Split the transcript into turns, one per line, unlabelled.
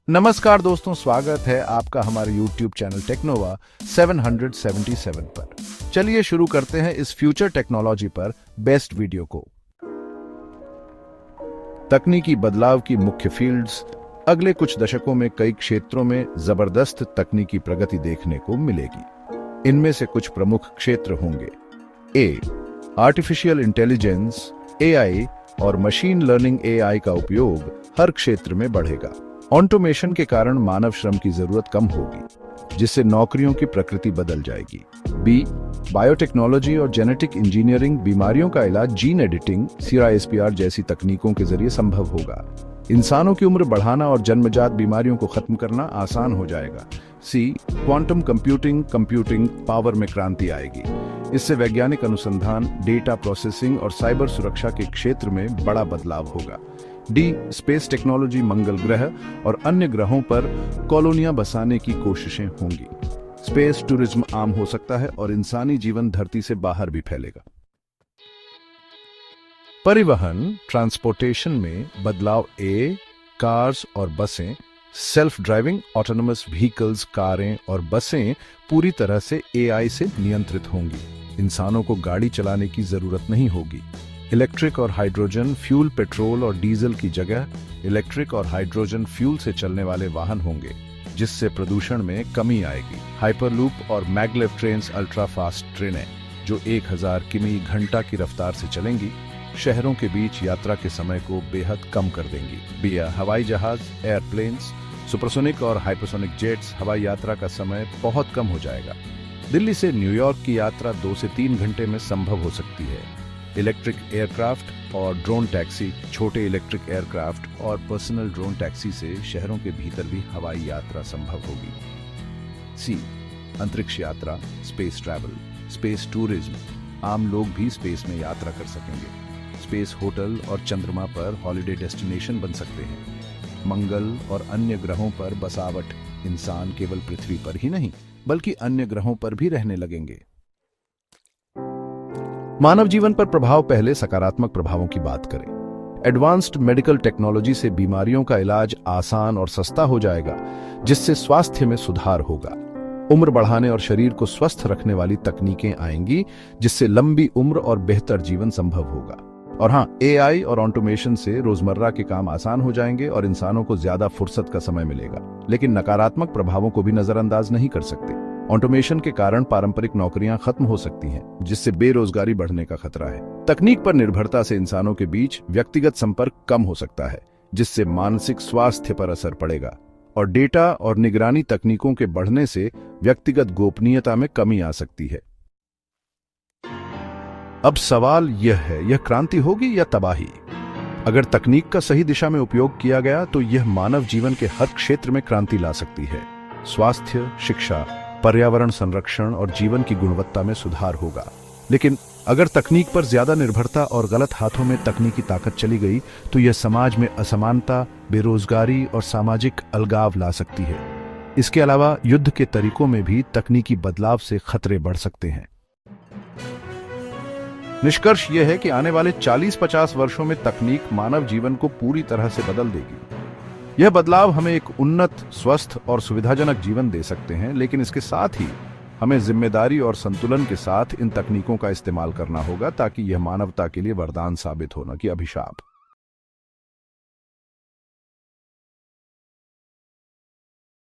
नमस्कार दोस्तों, स्वागत है आपका हमारे YouTube चैनल टेक्नोवा 777 पर। चलिए शुरू करते हैं इस फ्यूचर टेक्नोलॉजी पर बेस्ट वीडियो को। तकनीकी बदलाव की मुख्य फील्ड्स। अगले कुछ दशकों में कई क्षेत्रों में जबरदस्त तकनीकी प्रगति देखने को मिलेगी। इनमें से कुछ प्रमुख क्षेत्र होंगे। आर्टिफिशियल इंटेलिजेंस AI और मशीन लर्निंग AI का उपयोग हर क्षेत्र में बढ़ेगा। ऑटोमेशन के कारण मानव श्रम की जरूरत कम होगी, जिससे नौकरियों की प्रकृति बदल जाएगी। बायोटेक्नोलॉजी और जेनेटिक इंजीनियरिंग, बीमारियों का इलाज जीन एडिटिंग, CRISPR जैसी तकनीकों के जरिए संभव होगा। इंसानों की उम्र बढ़ाना और जन्मजात बीमारियों को खत्म करना आसान हो जाएगा। क्वांटम कंप्यूटिंग पावर में क्रांति आएगी। इससे वैज्ञानिक अनुसंधान, डेटा प्रोसेसिंग और साइबर सुरक्षा के क्षेत्र में बड़ा बदलाव होगा। स्पेस टेक्नोलॉजी, मंगल ग्रह और अन्य ग्रहों पर कॉलोनियां बसाने की कोशिशें होंगी। स्पेस टूरिज्म आम हो सकता है और इंसानी जीवन धरती से बाहर भी फैलेगा। परिवहन, ट्रांसपोर्टेशन में बदलाव। कार्स और बसें, सेल्फ ड्राइविंग ऑटोनोमस व्हीकल्स, कारें और बसें पूरी तरह से AI से नियंत्रित होंगी। इंसानों को गाड़ी चलाने की जरूरत नहीं होगी। इलेक्ट्रिक और हाइड्रोजन फ्यूल, पेट्रोल और डीजल की जगह इलेक्ट्रिक और हाइड्रोजन फ्यूल से चलने वाले वाहन होंगे, जिससे प्रदूषण में कमी आएगी। हाइपरलूप और मैग्लेव ट्रेन्स अल्ट्रा फास्ट ट्रेनें जो 1000 किमी घंटा की रफ्तार से चलेंगी, शहरों के बीच यात्रा के समय को बेहद कम कर देंगी। हवाई जहाज, एयरप्लेन्स, सुपरसोनिक और हाइपरसोनिक जेट्स, हवाई यात्रा का समय बहुत कम हो जाएगा। दिल्ली से न्यूयॉर्क की यात्रा 2 से 3 घंटे में संभव हो सकती है। इलेक्ट्रिक एयरक्राफ्ट और ड्रोन टैक्सी, छोटे इलेक्ट्रिक एयरक्राफ्ट और पर्सनल ड्रोन टैक्सी से शहरों के भीतर भी हवाई यात्रा संभव होगी। अंतरिक्ष यात्रा, स्पेस ट्रैवल, स्पेस टूरिज्म, आम लोग भी स्पेस में यात्रा कर सकेंगे। स्पेस होटल और चंद्रमा पर हॉलिडे डेस्टिनेशन बन सकते हैं। मंगल और अन्य ग्रहों पर बसावट, इंसान केवल पृथ्वी पर ही नहीं बल्कि अन्य ग्रहों पर भी रहने लगेंगे। मानव जीवन पर प्रभाव। पहले सकारात्मक प्रभावों की बात करें। एडवांस्ड मेडिकल टेक्नोलॉजी से बीमारियों का इलाज आसान और सस्ता हो जाएगा, जिससे स्वास्थ्य में सुधार होगा। उम्र बढ़ाने और शरीर को स्वस्थ रखने वाली तकनीकें आएंगी, जिससे लंबी उम्र और बेहतर जीवन संभव होगा। और AI और ऑटोमेशन से रोजमर्रा के काम आसान हो जाएंगे और इंसानों को ज्यादा फुर्सत का समय मिलेगा। लेकिन नकारात्मक प्रभावों को भी नजरअंदाज नहीं कर सकते। ऑटोमेशन के कारण पारंपरिक नौकरियां खत्म हो सकती हैं, जिससे बेरोजगारी बढ़ने का खतरा है। तकनीक पर निर्भरता से इंसानों के बीच व्यक्तिगत संपर्क कम हो सकता है, जिससे मानसिक स्वास्थ्य पर असर पड़ेगा। और डेटा और निगरानी तकनीकों के बढ़ने से व्यक्तिगत गोपनीयता में कमी आ सकती है। अब सवाल यह है, यह क्रांति होगी या तबाही? अगर तकनीक का सही दिशा में उपयोग किया गया तो यह मानव जीवन के हर क्षेत्र में क्रांति ला सकती है। स्वास्थ्य, शिक्षा, पर्यावरण संरक्षण और जीवन की गुणवत्ता में सुधार होगा। लेकिन अगर तकनीक पर ज्यादा निर्भरता और गलत हाथों में तकनीकी ताकत चली गई तो यह समाज में असमानता, बेरोजगारी और सामाजिक अलगाव ला सकती है। इसके अलावा युद्ध के तरीकों में भी तकनीकी बदलाव से खतरे बढ़ सकते हैं। निष्कर्ष यह है कि आने वाले 40-50 वर्षों में तकनीक मानव जीवन को पूरी तरह से बदल देगी। यह बदलाव हमें एक उन्नत, स्वस्थ और सुविधाजनक जीवन दे सकते हैं, लेकिन इसके साथ ही हमें जिम्मेदारी और संतुलन के साथ इन तकनीकों का इस्तेमाल करना होगा, ताकि यह मानवता के लिए वरदान साबित हो, न कि अभिशाप।